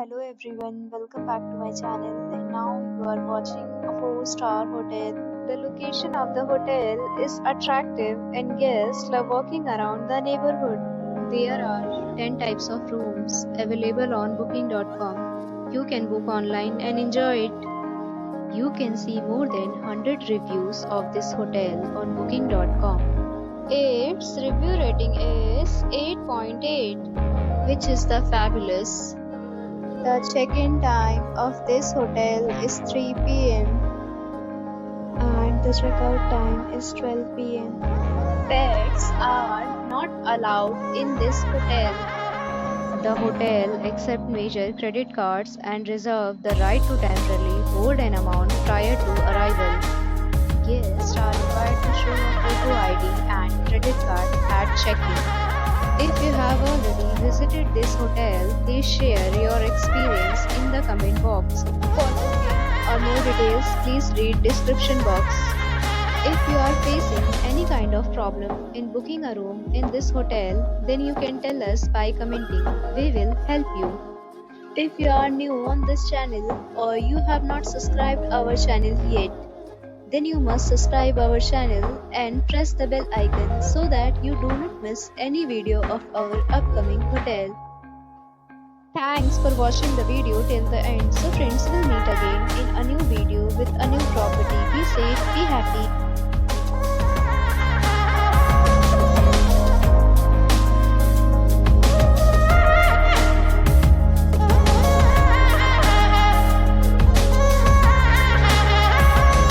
Hello everyone, welcome back to my channel, and now you are watching a 4-star hotel. The location of the hotel is attractive and guests love walking around the neighborhood. There are 10 types of rooms available on booking.com. You can book online and enjoy it. You can see more than 100 reviews of this hotel on booking.com. Its review rating is 8.8, which is the fabulous. The check-in time of this hotel is 3 p.m. and the check-out time is 12 p.m. Pets are not allowed in this hotel. The hotel accepts major credit cards and reserves the right to temporarily hold an amount prior to arrival. Guests are required to show a photo ID and credit card at check-in. If you have already visited this hotel, please share your experience in the comment box. For booking or more details, please read description box. If you are facing any kind of problem in booking a room in this hotel, then you can tell us by commenting. We will help you. If you are new on this channel or you have not subscribed our channel yet, then you must subscribe our channel and press the bell icon so that you do not miss any video of our upcoming hotel. Thanks for watching the video till the end. So friends, will meet again in a new video with a new property. Be safe, be happy.